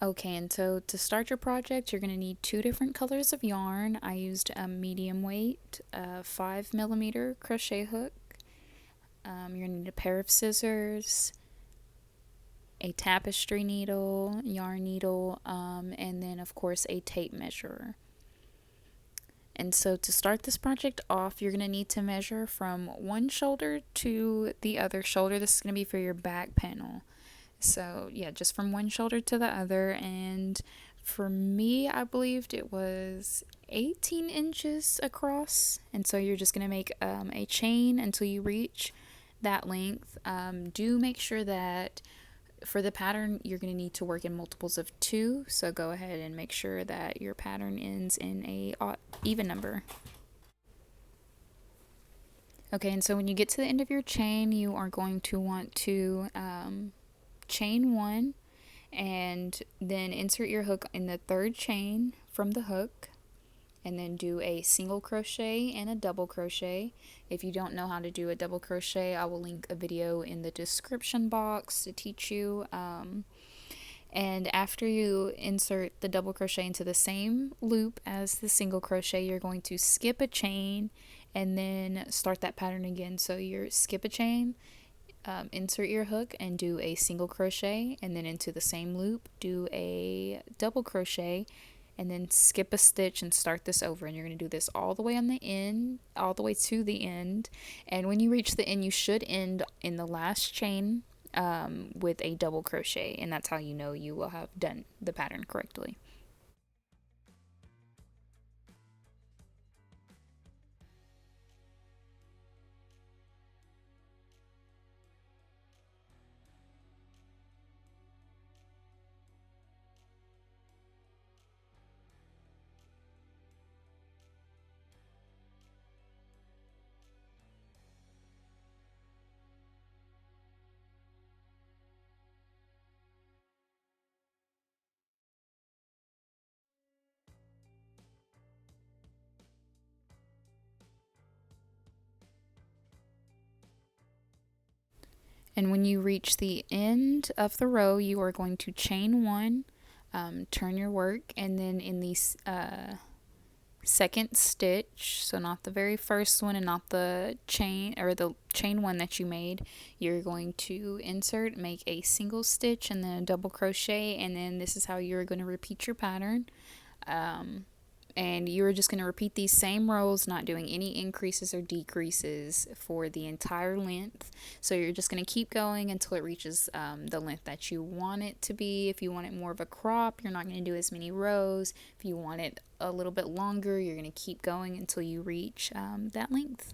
Okay, and so to start your project, you're going to need two different colors of yarn. I used a medium weight 5mm crochet hook. You're going to need a pair of scissors, a tapestry needle, yarn needle, and then of course a tape measure. And so to start this project off, you're going to need to measure from one shoulder to the other shoulder. This is going to be for your back panel. So yeah, just from one shoulder to the other. And for me, I believed it was 18 inches across. And so you're just going to make a chain until you reach that length. Do make sure that for the pattern, you're going to need to work in multiples of 2, so go ahead and make sure that your pattern ends in a even number. Okay, and so when you get to the end of your chain, you are going to want to chain 1 and then insert your hook in the third chain from the hook, and then do a single crochet and a double crochet. If you don't know how to do a double crochet, I will link a video in the description box to teach you. And after you insert the double crochet into the same loop as the single crochet, you're going to skip a chain and then start that pattern again. So you skip a chain, insert your hook and do a single crochet, and then into the same loop do a double crochet, and then skip a stitch and start this over. And you're going to do this all the way on the end, all the way to the end. And when you reach the end, you should end in the last chain with a double crochet, and that's how you know you will have done the pattern correctly. And when you reach the end of the row, you are going to chain 1, turn your work, and then in the second stitch, so not the very first one and not the chain or the chain 1 that you made, you're going to insert, make a single stitch and then a double crochet, and then this is how you're going to repeat your pattern. And you're just going to repeat these same rows, not doing any increases or decreases for the entire length. So you're just going to keep going until it reaches the length that you want it to be. If you want it more of a crop, you're not going to do as many rows. If you want it a little bit longer, you're going to keep going until you reach that length.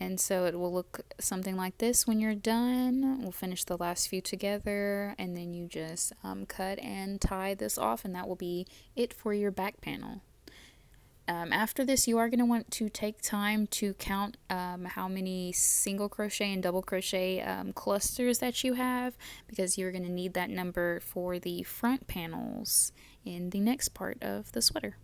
And so it will look something like this when you're done. We'll finish the last few together, and then you just cut and tie this off, and that will be it for your back panel. After this, you are going to want to take time to count how many single crochet and double crochet clusters that you have, because you're going to need that number for the front panels in the next part of the sweater.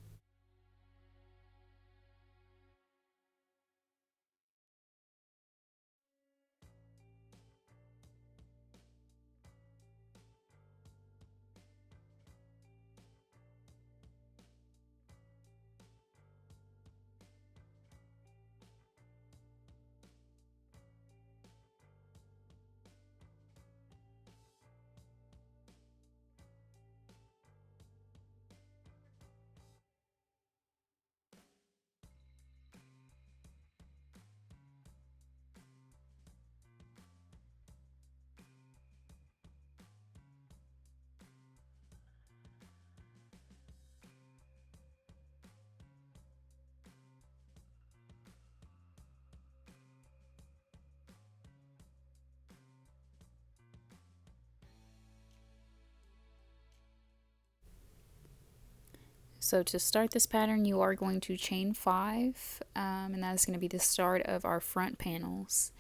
So to start this pattern, you are going to chain 5, and that is going to be the start of our front panels.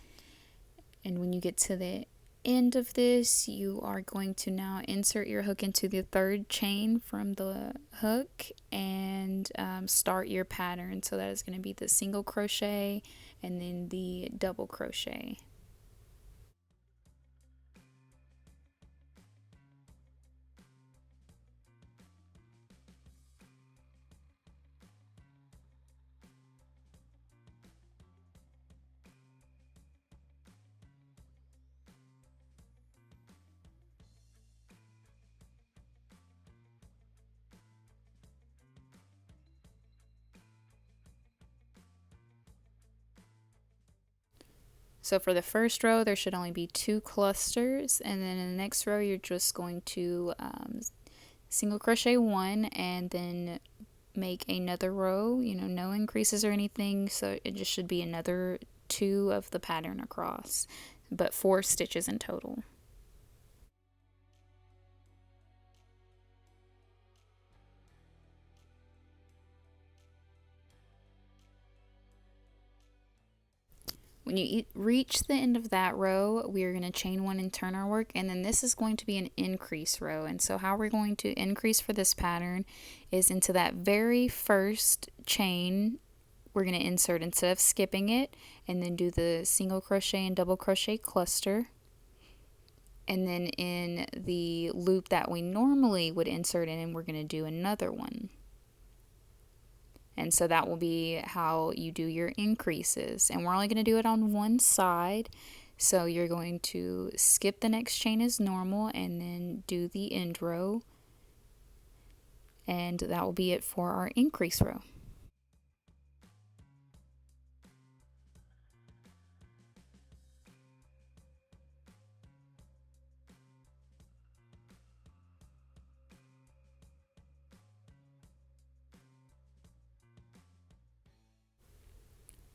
And when you get to the end of this, you are going to now insert your hook into the third chain from the hook and start your pattern. So that is going to be the single crochet and then the double crochet. So for the first row, there should only be 2 clusters, and then in the next row, you're just going to single crochet 1 and then make another row, no increases or anything, so it just should be another 2 of the pattern across, but 4 stitches in total. When you reach the end of that row, we are going to chain 1 and turn our work, and then this is going to be an increase row. And so how we're going to increase for this pattern is into that very first chain, we're going to insert instead of skipping it, and then do the single crochet and double crochet cluster. And then in the loop that we normally would insert in, we're going to do another one. And so that will be how you do your increases. And we're only going to do it on one side. So you're going to skip the next chain as normal and then do the end row. And that will be it for our increase row.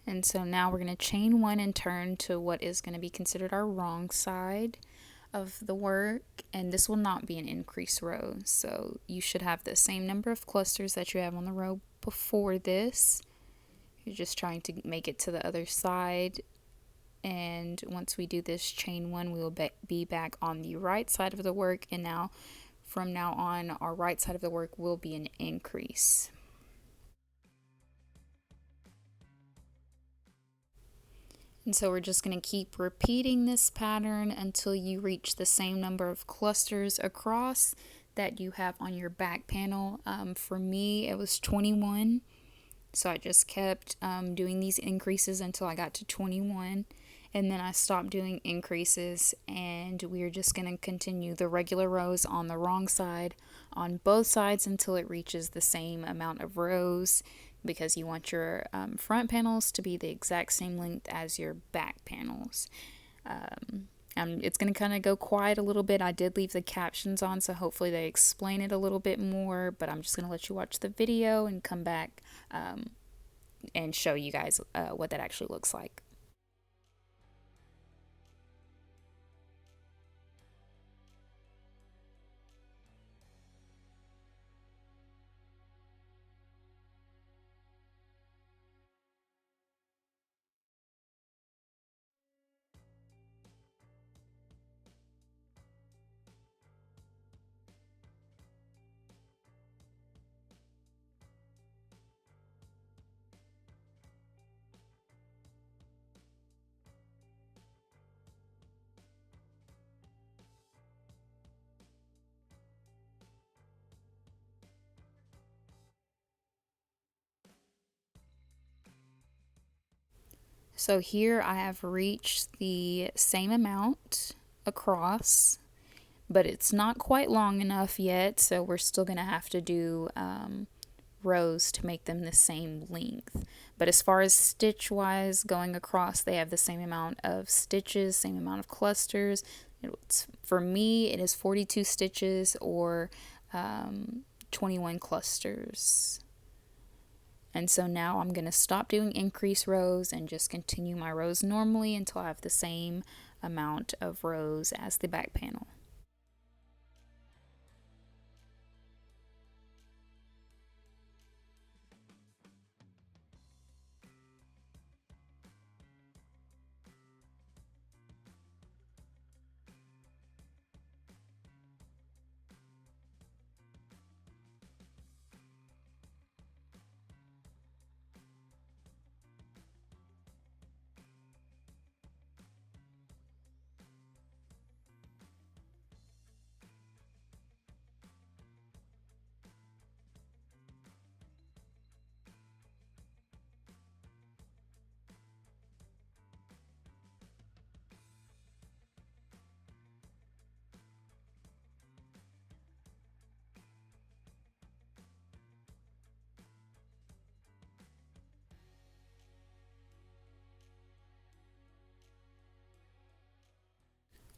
And so now we're going to chain 1 and turn to what is going to be considered our wrong side of the work, and this will not be an increase row. So you should have the same number of clusters that you have on the row before this. You're just trying to make it to the other side, and once we do this chain 1, we will be back on the right side of the work, and now from now on our right side of the work will be an increase. And so we're just going to keep repeating this pattern until you reach the same number of clusters across that you have on your back panel. For me, it was 21. So I just kept doing these increases until I got to 21. And then I stopped doing increases, and we're just going to continue the regular rows on the wrong side on both sides until it reaches the same amount of rows, because you want your front panels to be the exact same length as your back panels. It's going to kind of go quiet a little bit. I did leave the captions on, so hopefully they explain it a little bit more, but I'm just going to let you watch the video and come back and show you guys what that actually looks like. So here I have reached the same amount across, but it's not quite long enough yet, so we're still going to have to do rows to make them the same length. But as far as stitch wise going across, they have the same amount of stitches, same amount of clusters. For me, it is 42 stitches or 21 clusters. And so now I'm going to stop doing increase rows and just continue my rows normally until I have the same amount of rows as the back panel.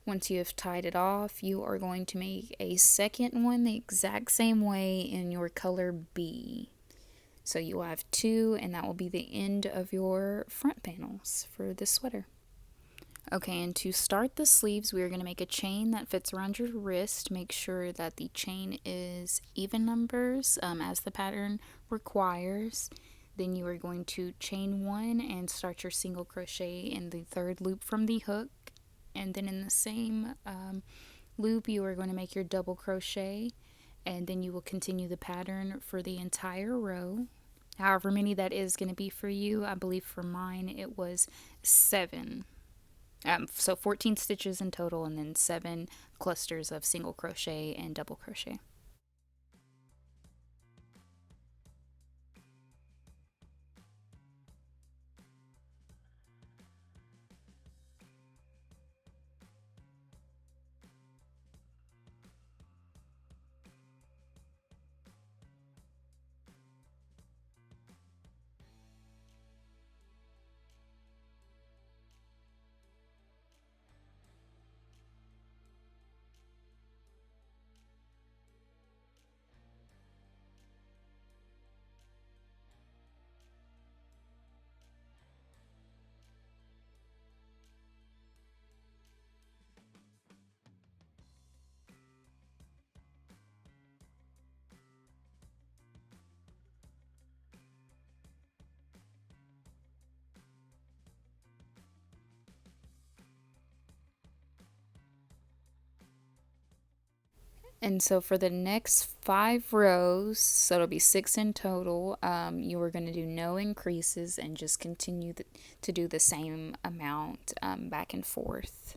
Once you have tied it off, you are going to make a second one the exact same way in your color B. So you will have two, and that will be the end of your front panels for this sweater. Okay, and to start the sleeves, we are going to make a chain that fits around your wrist. Make sure that the chain is even numbers as the pattern requires. Then you are going to chain one and start your single crochet in the third loop from the hook. And then in the same loop, you are going to make your double crochet, and then you will continue the pattern for the entire row. However many that is going to be for you. I believe for mine it was 7. So 14 stitches in total, and then 7 clusters of single crochet and double crochet. And so for the next 5 rows, so it'll be 6 in total, you are going to do no increases and just continue to do the same amount back and forth.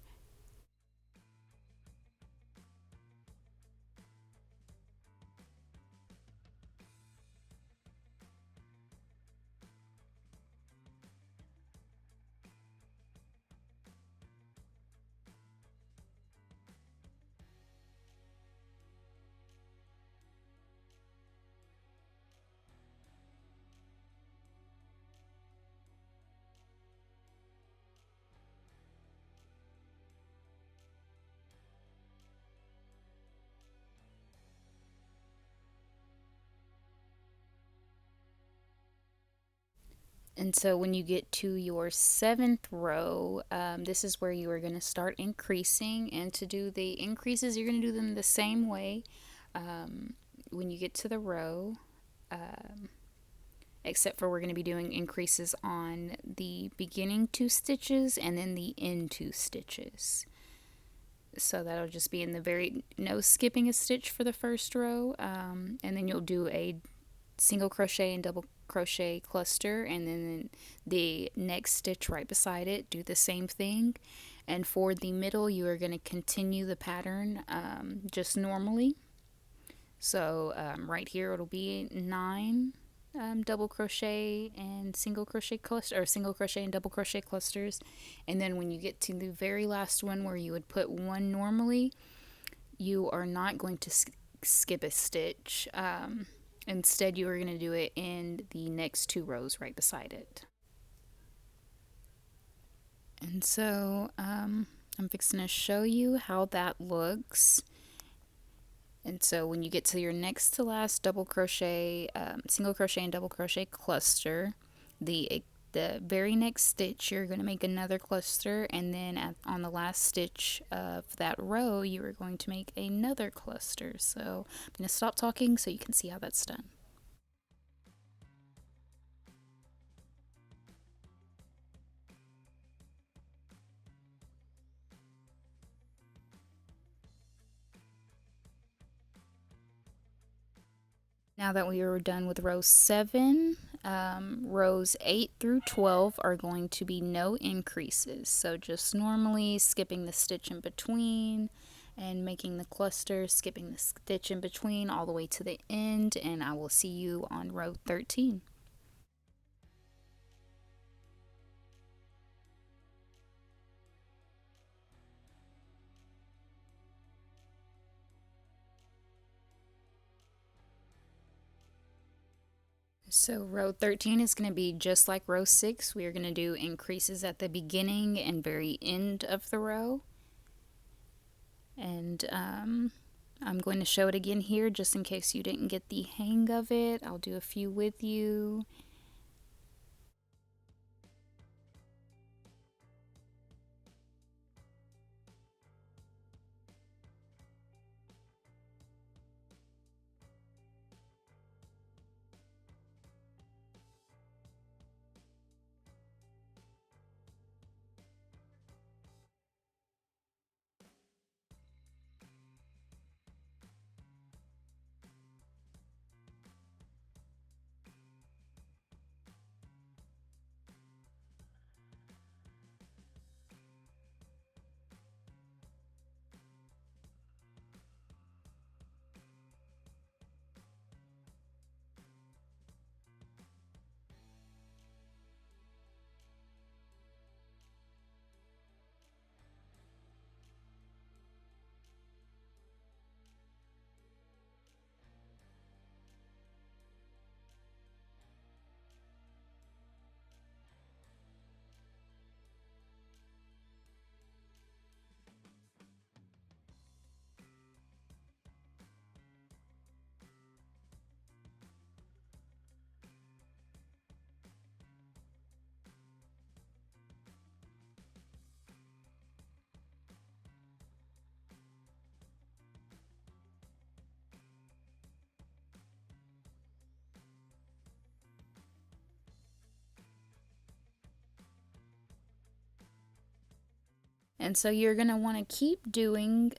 And so when you get to your 7th row, this is where you are going to start increasing. And to do the increases, you're going to do them the same way. When you get to the row, except for we're going to be doing increases on the beginning 2 stitches and then the end 2 stitches. So that'll just be in the no skipping a stitch for the first row, and then you'll do a single crochet and double crochet cluster, and then the next stitch right beside it, do the same thing. And for the middle, you are going to continue the pattern just normally. So right here it'll be 9 double crochet and single crochet cluster, or single crochet and double crochet clusters. And then when you get to the very last one where you would put 1 normally, you are not going to skip a stitch. Instead, you are going to do it in the next 2 rows right beside it. And so I'm fixing to show you how that looks. And so when you get to your next to last double crochet, single crochet and double crochet cluster, the very next stitch you're going to make another cluster, and then on the last stitch of that row you are going to make another cluster. So I'm going to stop talking so you can see how that's done. Now that we are done with row 7, rows 8 through 12 are going to be no increases. So just normally skipping the stitch in between and making the cluster, skipping the stitch in between all the way to the end, and I will see you on row 13. So row 13 is going to be just like row 6. We are going to do increases at the beginning and very end of the row. And I'm going to show it again here just in case you didn't get the hang of it. I'll do a few with you. And so you're going to want to keep doing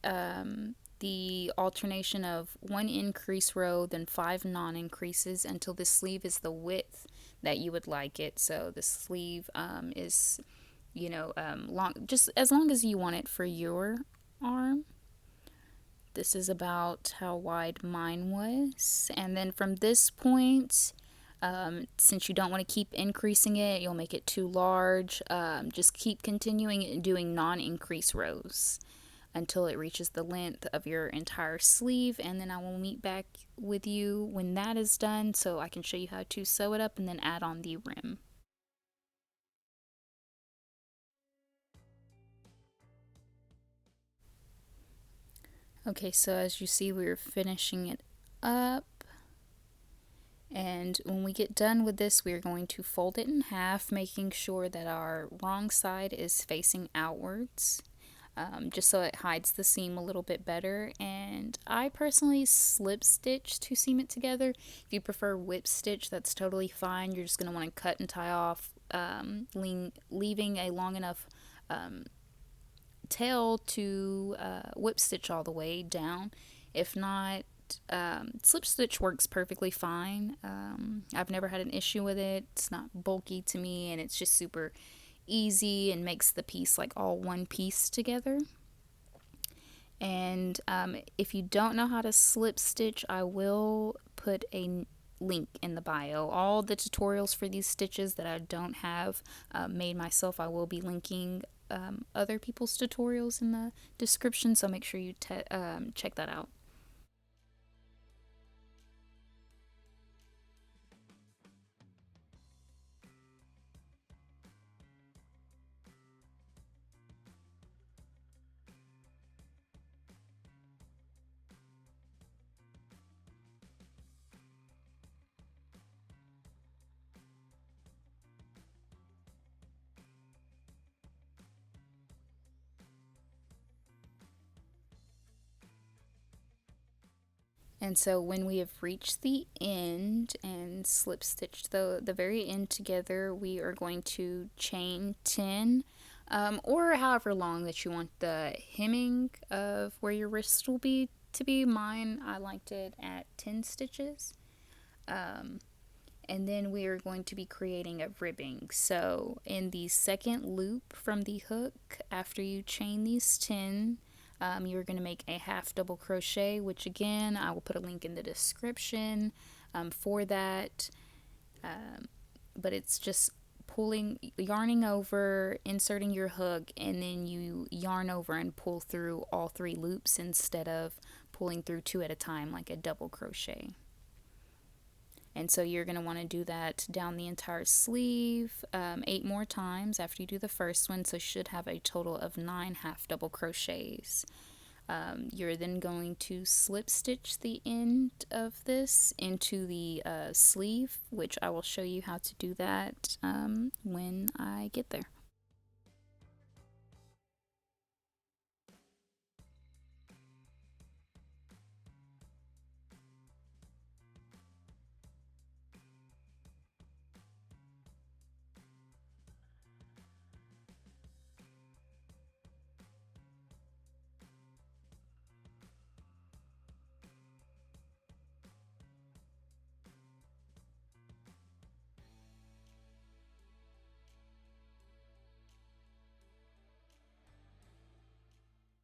the alternation of one increase row, then 5 non-increases until the sleeve is the width that you would like it. So the sleeve is, long, just as long as you want it for your arm. This is about how wide mine was. And then from this point, since you don't want to keep increasing it, you'll make it too large. Just keep continuing doing non-increase rows until it reaches the length of your entire sleeve, and then I will meet back with you when that is done so I can show you how to sew it up and then add on the rim. Okay, so as you see, we're finishing it up. And when we get done with this, we are going to fold it in half, making sure that our wrong side is facing outwards, just so it hides the seam a little bit better. And I personally slip stitch to seam it together. If you prefer whip stitch, that's totally fine. You're just going to want to cut and tie off, leaving a long enough tail to whip stitch all the way down. If not, slip stitch works perfectly fine. I've never had an issue with it. It's not bulky to me, and it's just super easy and makes the piece like all one piece together. And if you don't know how to slip stitch, I will put a link in the bio. All the tutorials for these stitches that I don't have made myself, I will be linking other people's tutorials in the description, so make sure you check that out. And so when we have reached the end and slip stitched the very end together, we are going to chain 10 or however long that you want the hemming of where your wrist will be to be. Mine, I liked it at 10 stitches. And then we are going to be creating a ribbing. So in the second loop from the hook, after you chain these 10, you're going to make a half double crochet, which again I will put a link in the description for that. But it's just yarning over, inserting your hook, and then you yarn over and pull through all 3 loops instead of pulling through 2 at a time like a double crochet. And so you're going to want to do that down the entire sleeve 8 more times after you do the first one. So you should have a total of 9 half double crochets. You're then going to slip stitch the end of this into the sleeve, which I will show you how to do that when I get there.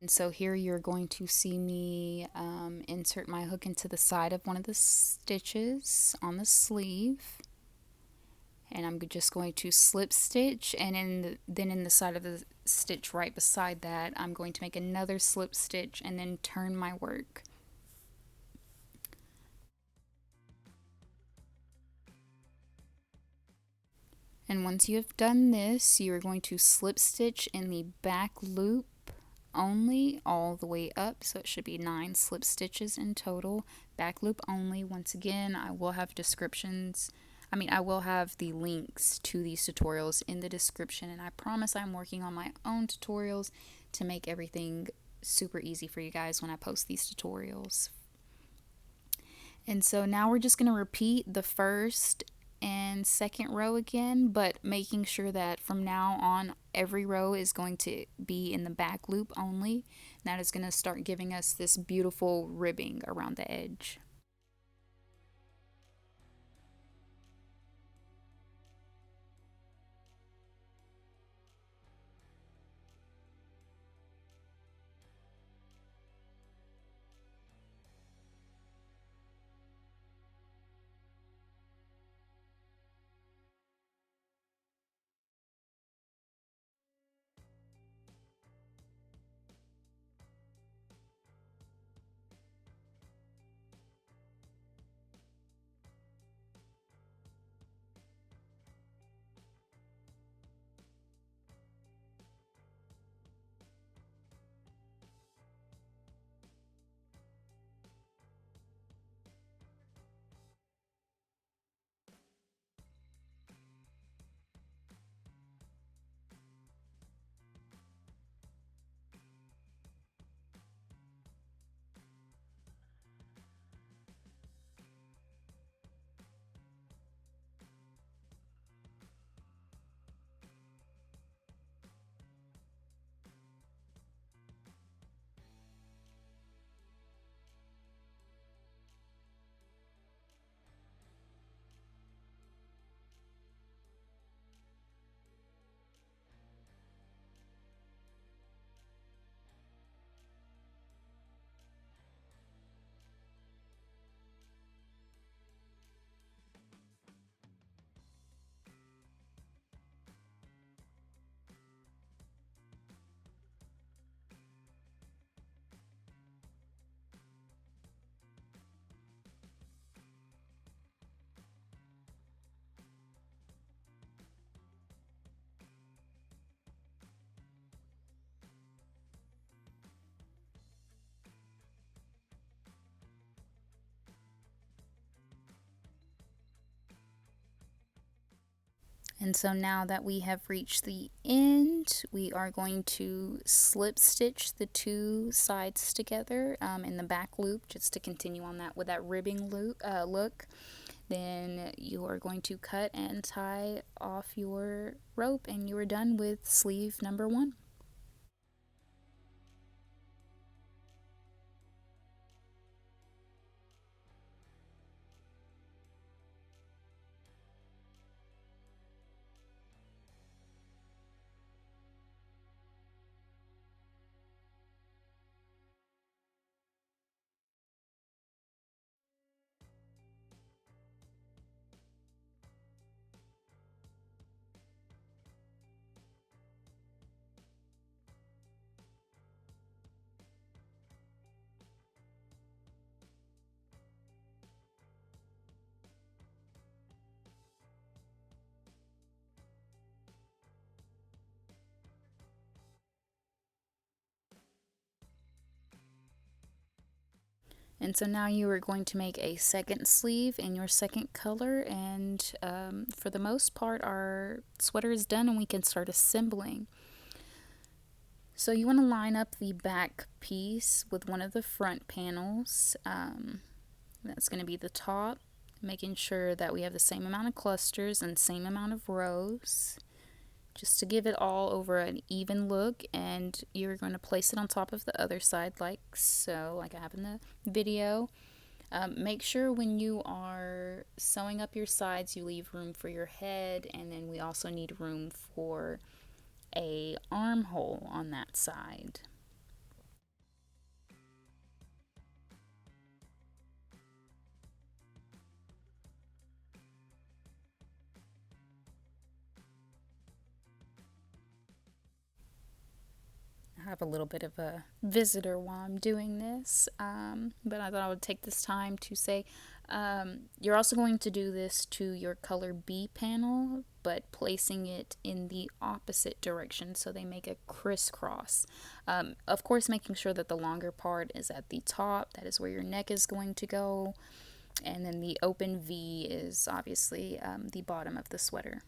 And so here you're going to see me insert my hook into the side of one of the stitches on the sleeve. And I'm just going to slip stitch, and then in the side of the stitch right beside that, I'm going to make another slip stitch and then turn my work. And once you have done this, you are going to slip stitch in the back loop only all the way up, so it should be 9 slip stitches in total, back loop only. Once again, I will have I will have the links to these tutorials in the description, and I promise I'm working on my own tutorials to make everything super easy for you guys when I post these tutorials. And so now we're just going to repeat the first and second row again, but making sure that from now on every row is going to be in the back loop only. That is going to start giving us this beautiful ribbing around the edge. And so now that we have reached the end, we are going to slip stitch the two sides together in the back loop, just to continue on that with that ribbing look. Then you are going to cut and tie off your rope, and you are done with sleeve number 1. And so now you are going to make a second sleeve in your second color, and for the most part our sweater is done and we can start assembling. So you want to line up the back piece with one of the front panels. That's going to be the top, making sure that we have the same amount of clusters and same amount of rows, just to give it all over an even look. And you're going to place it on top of the other side like so, like I have in the video. Make sure when you are sewing up your sides you leave room for your head, and then we also need room for a armhole on that side. I have a little bit of a visitor while I'm doing this, but I thought I would take this time to say you're also going to do this to your color B panel, but placing it in the opposite direction so they make a crisscross. Of course, making sure that the longer part is at the top, that is where your neck is going to go, and then the open V is obviously the bottom of the sweater.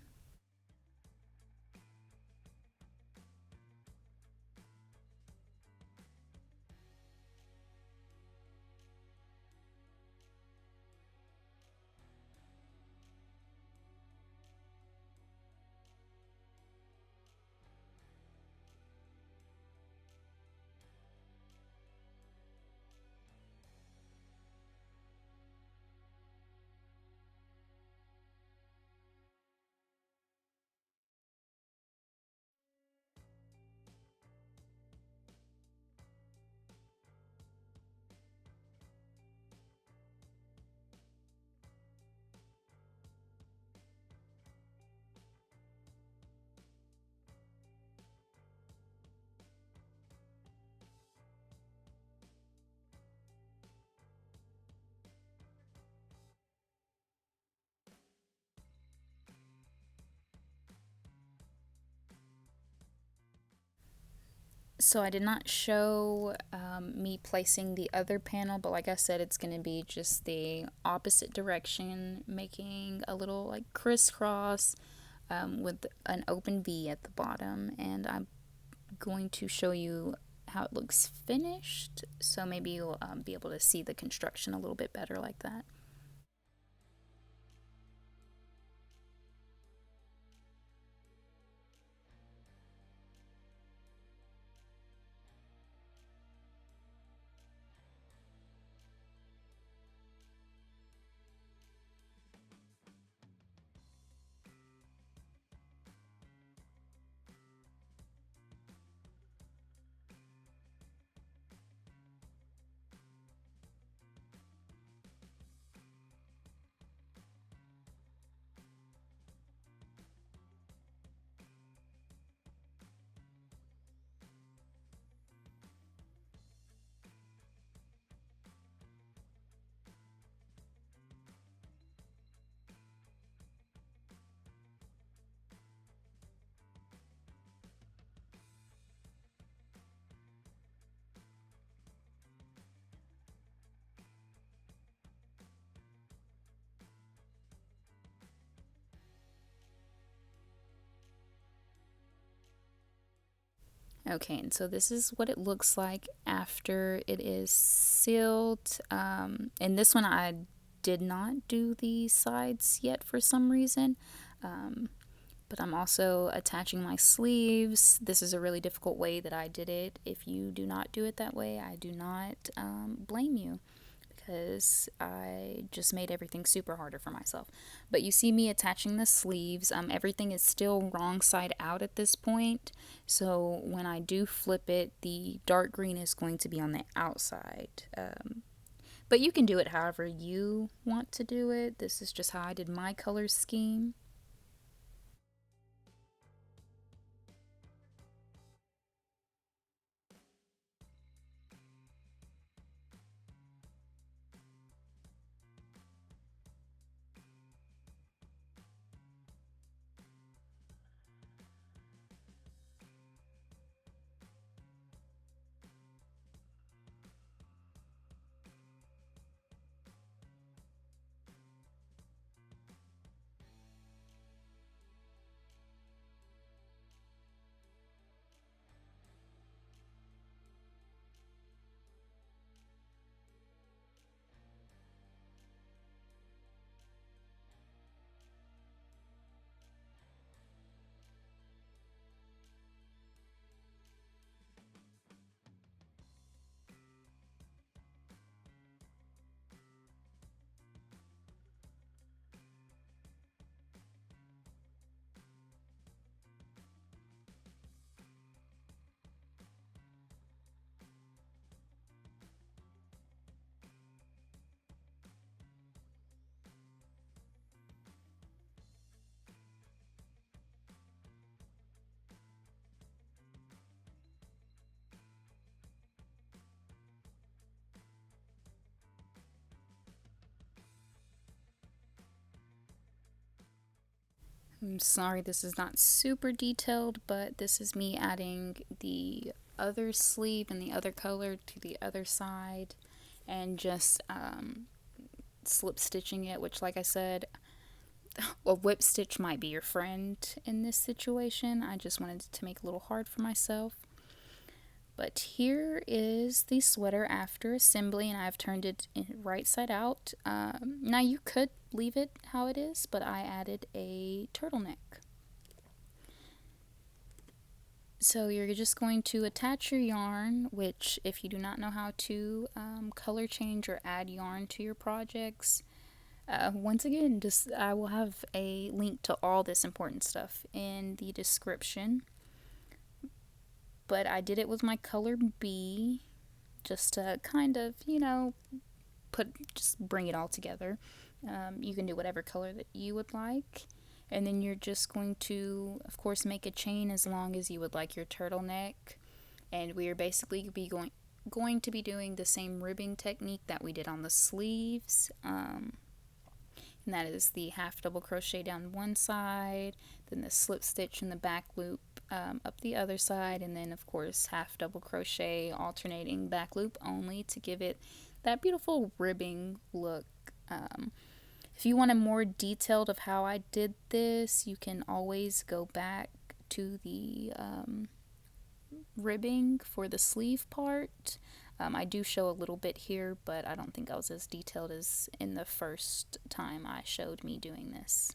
So I did not show me placing the other panel, but like I said, it's going to be just the opposite direction, making a little like crisscross with an open V at the bottom. And I'm going to show you how it looks finished, so maybe you'll be able to see the construction a little bit better like that. Okay, and so this is what it looks like after it is sealed. And this one I did not do the sides yet for some reason. But I'm also attaching my sleeves. This is a really difficult way that I did it. If you do not do it that way, I do not blame you, because I just made everything super harder for myself. But you see me attaching the sleeves. Everything is still wrong side out at this point. So when I do flip it, the dark green is going to be on the outside. But you can do it however you want to do it. This is just how I did my color scheme. I'm sorry this is not super detailed, but this is me adding the other sleeve and the other color to the other side and just slip stitching it, which, like I said, a whip stitch might be your friend in this situation. I just wanted to make it a little hard for myself. But here is the sweater after assembly, and I've turned it right side out. Now you could leave it how it is, but I added a turtleneck. So you're just going to attach your yarn, which if you do not know how to color change or add yarn to your projects, once again, I will have a link to all this important stuff in the description. But I did it with my color B, just to kind of, just bring it all together. You can do whatever color that you would like. And then you're just going to, of course, make a chain as long as you would like your turtleneck. And we are basically going to be doing the same ribbing technique that we did on the sleeves. And that is the half double crochet down one side, then the slip stitch in the back loop up the other side, and then of course half double crochet alternating back loop only to give it that beautiful ribbing look. If you want a more detailed of how I did this, you can always go back to the ribbing for the sleeve part. I do show a little bit here, but I don't think I was as detailed as in the first time I showed me doing this.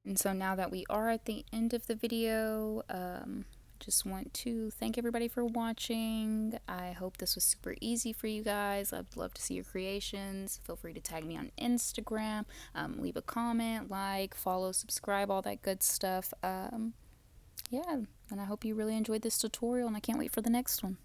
And so now that we are at the end of the video, just want to thank everybody for watching. I hope this was super easy for you guys. I'd love to see your creations. Feel free to tag me on Instagram, leave a comment, like, follow, subscribe, all that good stuff. Yeah, and I hope you really enjoyed this tutorial, and I can't wait for the next one.